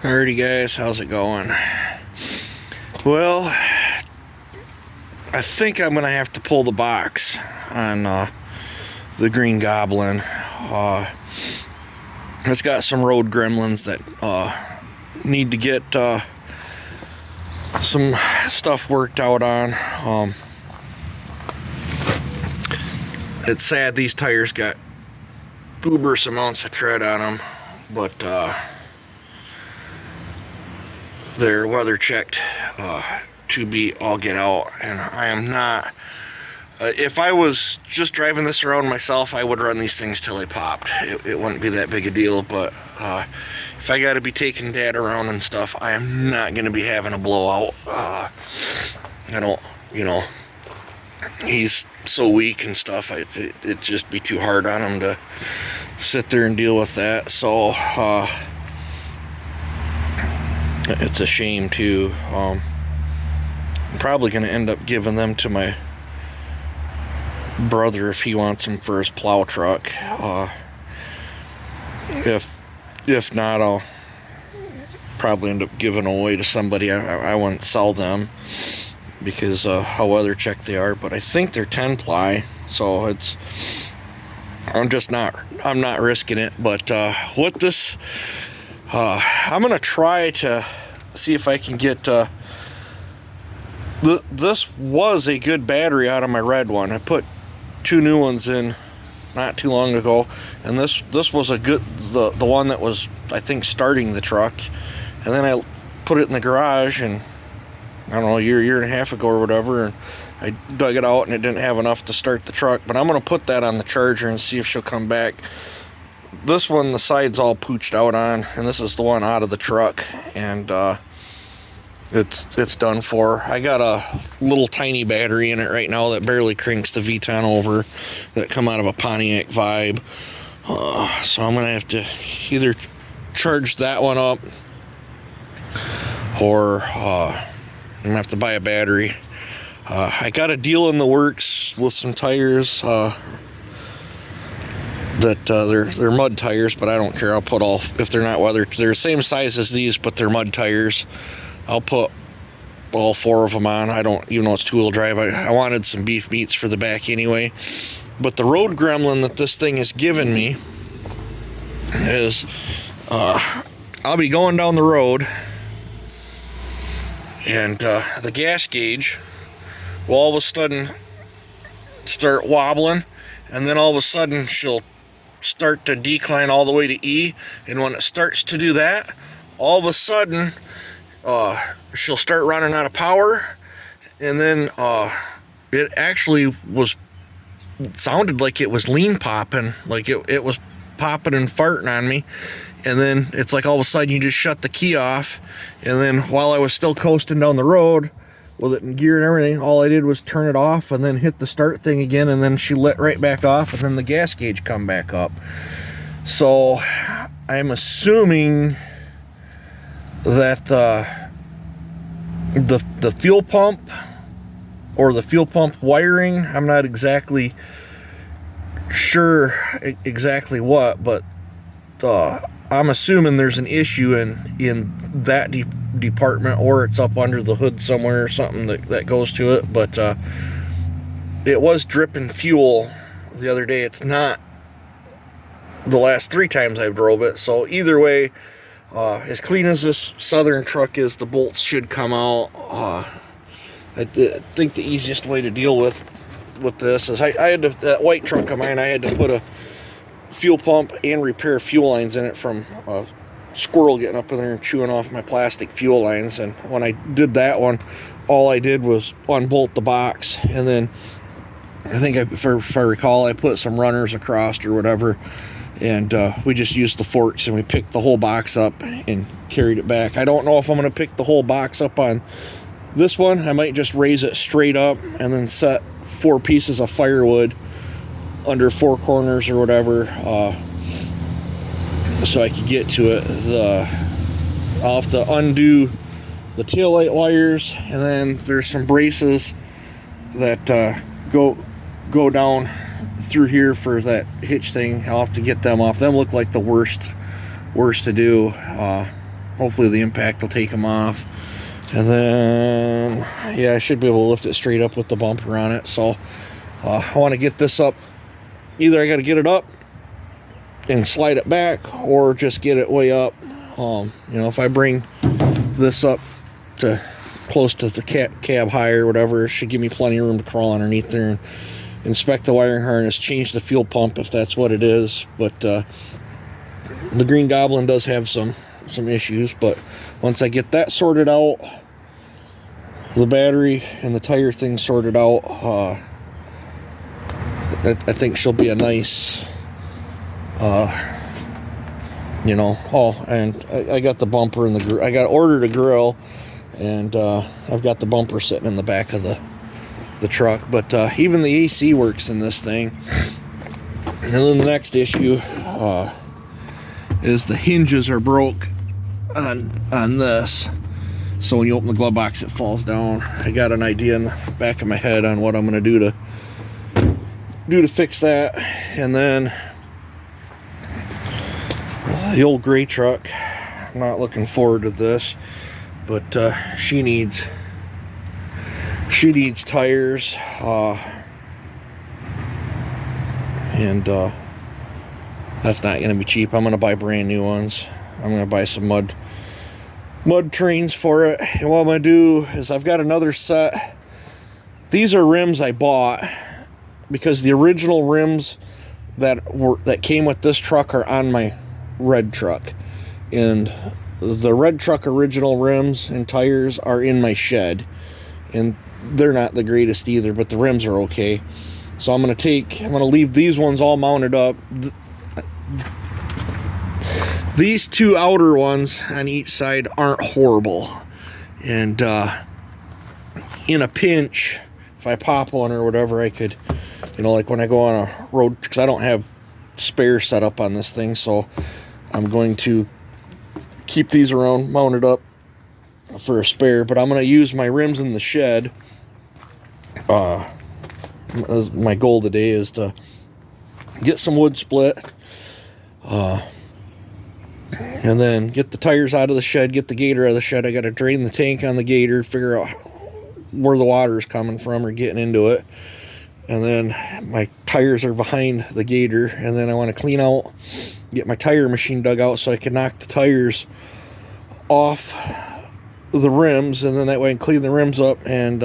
Alrighty guys, how's it going? Well, I think I'm gonna have to pull the box on the green goblin. It's got some road gremlins that need to get some stuff worked out on. It's sad these tires got uberous amounts of tread on them, but they're weather checked to be all get out, and I am not. If I was just driving this around myself, I would run these things till they popped. It wouldn't be that big a deal, but if I got to be taking Dad around and stuff, I am not going to be having a blowout. I don't, he's so weak and stuff, it'd just be too hard on him to sit there and deal with that. So it's a shame too. I'm probably going to end up giving them to my brother if he wants them for his plow truck. If not, I'll probably end up giving away to somebody. I wouldn't sell them because how weather checked they are, but I think they're 10 ply, so I'm not risking it. But with this, I'm gonna try to see if I can get this was a good battery out of my red one. I put 2 new ones in not too long ago, and this was a good, the one that was, I think, starting the truck. And then I put it in the garage, and I don't know, a year and a half ago or whatever, and I dug it out and it didn't have enough to start the truck. But I'm gonna put that on the charger and see if she'll come back. This one, the side's all pooched out on, and this is the one out of the truck, and it's done for. I got a little tiny battery in it right now that barely cranks the V10 over, that come out of a Pontiac Vibe. So I'm gonna have to either charge that one up, or I'm gonna have to buy a battery. I got a deal in the works with some tires that they're mud tires, but I don't care. I'll put all, if they're not weather, they're the same size as these, but they're mud tires. I'll put all 4 of them on. I don't, even though it's 2-wheel drive, I wanted some beef meats for the back anyway. But the road gremlin that this thing has given me is, I'll be going down the road, and the gas gauge will all of a sudden start wobbling, and then all of a sudden she'll start to decline all the way to E. And when it starts to do that, all of a sudden she'll start running out of power, and then it actually sounded like it was lean popping, like it was popping and farting on me. And then it's like all of a sudden you just shut the key off, and then while I was still coasting down the road with it in gear and everything, all I did was turn it off and then hit the start thing again, and then she lit right back off, and then the gas gauge come back up. So I'm assuming that the fuel pump, or the fuel pump wiring, I'm not exactly sure exactly what, but I'm assuming there's an issue in that department, or it's up under the hood somewhere or something that goes to it. But it was dripping fuel the other day. It's not the last 3 times I've drove it. So either way, as clean as this Southern truck is, the bolts should come out. I think the easiest way to deal with this is I had to, that white truck of mine, I had to put a fuel pump and repair fuel lines in it from a squirrel getting up in there and chewing off my plastic fuel lines. And when I did that one, all I did was unbolt the box, and then I think if I recall, I put some runners across or whatever, and we just used the forks and we picked the whole box up and carried it back. I don't know if I'm going to pick the whole box up on this one. I might just raise it straight up and then set 4 pieces of firewood under 4 corners or whatever, so I could get to it. I'll have to undo the taillight wires, and then there's some braces that go down through here for that hitch thing. I'll have to get them off. Them look like the worst to do. hopefully the impact will take them off. And then, yeah, I should be able to lift it straight up with the bumper on it. So I want to get this up. Either I got to get it up and slide it back, or just get it way up. You know, if I bring this up to close to the cab high or whatever, it should give me plenty of room to crawl underneath there and inspect the wiring harness, change the fuel pump if that's what it is. But the Green Goblin does have some issues, but once I get that sorted out, the battery and the tire thing sorted out, I think she'll be a nice, you know. Oh, and I got the bumper and I got ordered a grill, and I've got the bumper sitting in the back of the truck. But even the AC works in this thing. And then the next issue is the hinges are broke on this, so when you open the glove box it falls down. I got an idea in the back of my head on what I'm going to do to fix that. And then the old gray truck, I'm not looking forward to this, but she needs tires, and that's not going to be cheap. I'm going to buy brand new ones. I'm going to buy some mud trains for it. And what I'm going to do is, I've got another set. These are rims I bought because the original rims that came with this truck are on my red truck, and the red truck original rims and tires are in my shed, and they're not the greatest either, but the rims are okay. So I'm going to leave these ones all mounted up. These two outer ones on each side aren't horrible, and in a pinch, if I pop one or whatever, I could, you know, like when I go on a road, because I don't have spare set up on this thing, so I'm going to keep these around mounted up for a spare. But I'm going to use my rims in the shed. My goal today is to get some wood split, and then get the tires out of the shed, get the gator out of the shed. I got to drain the tank on the gator, figure out where the water is coming from or getting into it. And then my tires are behind the gator, and then I want to clean out, get my tire machine dug out so I can knock the tires off the rims, and then that way I can clean the rims up. And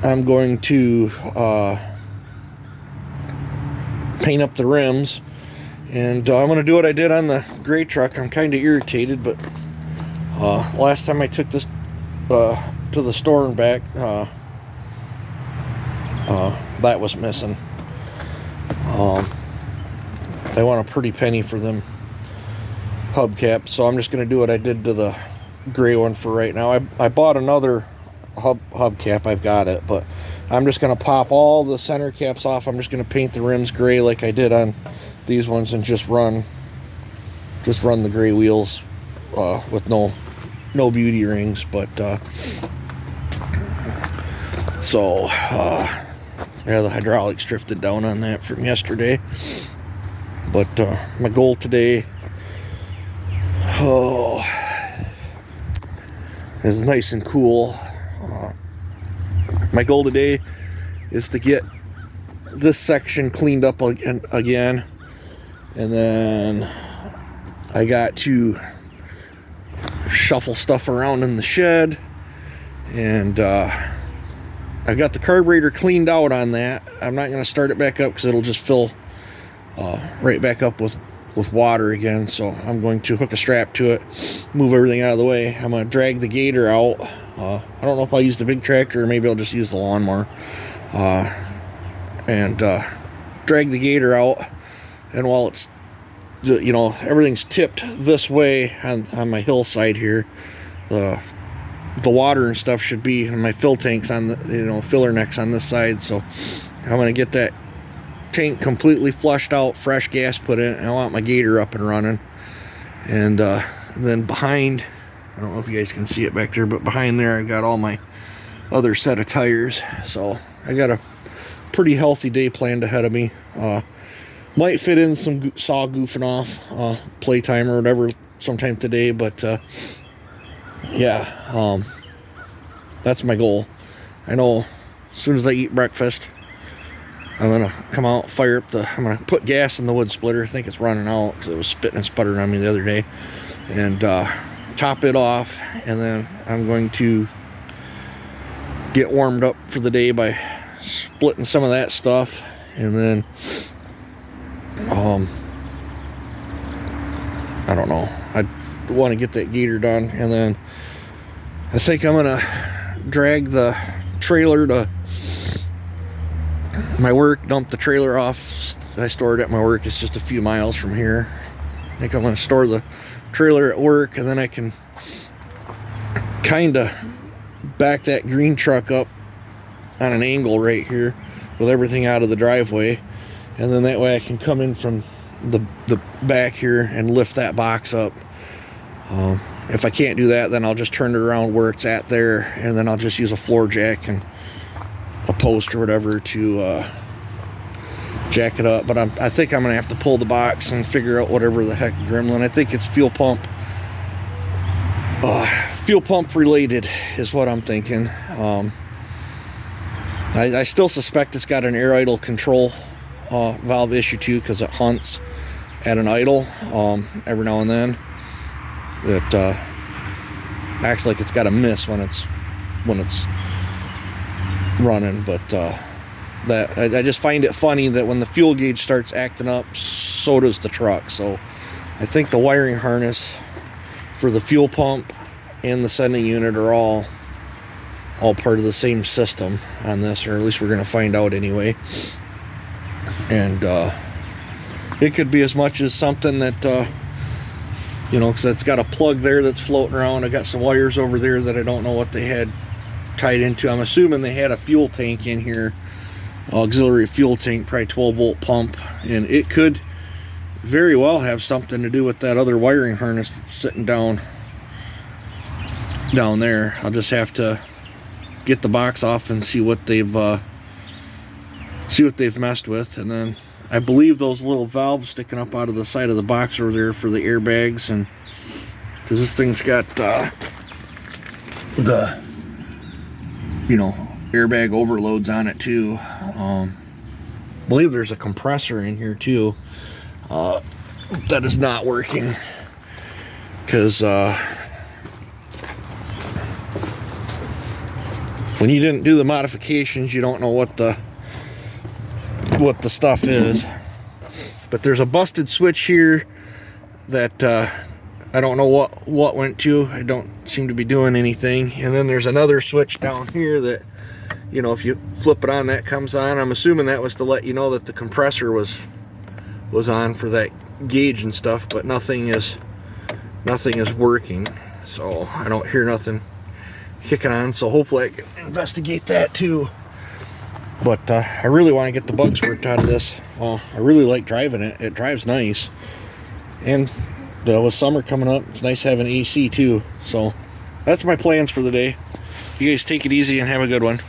I'm going to paint up the rims, and I'm going to do what I did on the gray truck. I'm kind of irritated, but last time I took this to the store and back, that was missing. They want a pretty penny for them hubcaps, so I'm just going to do what I did to the gray one for right now. I bought another hubcap, I've got it, but I'm just going to pop all the center caps off. I'm just going to paint the rims gray like I did on these ones, and just run the gray wheels with no beauty rings. But so yeah, the hydraulics drifted down on that from yesterday. But my goal today is nice and cool. My goal today is to get this section cleaned up again, and then I got to shuffle stuff around in the shed, and I got the carburetor cleaned out on that. I'm not going to start it back up because it'll just fill right back up with water again. So I'm going to hook a strap to it, move everything out of the way. I'm going to drag the gator out. I don't know if I'll use the big tractor, or maybe I'll just use the lawnmower, and drag the gator out. And while it's, you know, everything's tipped this way on my hillside here, the water and stuff should be in my fill tanks on the, you know, filler necks on this side. So I'm going to get that tank completely flushed out, fresh gas put in. I want my gator up and running. And then behind, I don't know if you guys can see it back there, but behind there I've got all my other set of tires. So I got a pretty healthy day planned ahead of me. Might fit in some saw goofing off playtime or whatever sometime today. But yeah, that's my goal. I know as soon as I eat breakfast, I'm gonna come out, I'm gonna put gas in the wood splitter. I think it's running out because it was spitting and sputtering on me the other day, and top it off, and then I'm going to get warmed up for the day by splitting some of that stuff, and then I don't know, I want to get that gator done, and then I think I'm gonna drag the trailer to my work, dump the trailer off. I store it at my work. It's just a few miles from here. I think I'm going to store the trailer at work, and then I can kind of back that green truck up on an angle right here with everything out of the driveway, and then that way I can come in from the back here and lift that box up. If I can't do that, then I'll just turn it around where it's at there, and then I'll just use a floor jack and a post or whatever to jack it up. But I think I'm gonna have to pull the box and figure out whatever the heck gremlin. I think it's fuel pump related is what I'm thinking. I still suspect it's got an air idle control valve issue too, because it hunts at an idle every now and then. It acts like it's got a miss when it's running. But that I just find it funny that when the fuel gauge starts acting up, so does the truck. So I think the wiring harness for the fuel pump and the sending unit are all part of the same system on this, or at least we're going to find out anyway. And it could be as much as something that you know, because it's got a plug there that's floating around. I got some wires over there that I don't know what they had tied into. I'm assuming they had a fuel tank in here, auxiliary fuel tank, probably 12-volt pump, and it could very well have something to do with that other wiring harness that's sitting down there. I'll just have to get the box off and see what they've messed with. And then I believe those little valves sticking up out of the side of the box are there for the airbags, and because this thing's got the, you know, airbag overloads on it too. I believe there's a compressor in here too that is not working, because when you didn't do the modifications, you don't know what the stuff is. But there's a busted switch here that I don't know what went to. I don't seem to be doing anything. And then there's another switch down here that, you know, if you flip it on, that comes on. I'm assuming that was to let you know that the compressor was on for that gauge and stuff, but nothing is working. So I don't hear nothing kicking on, so hopefully I can investigate that too. But I really want to get the bugs worked out of this. I really like driving it. It drives nice. And with summer coming up, it's nice having AC too. So that's my plans for the day. You guys take it easy and have a good one.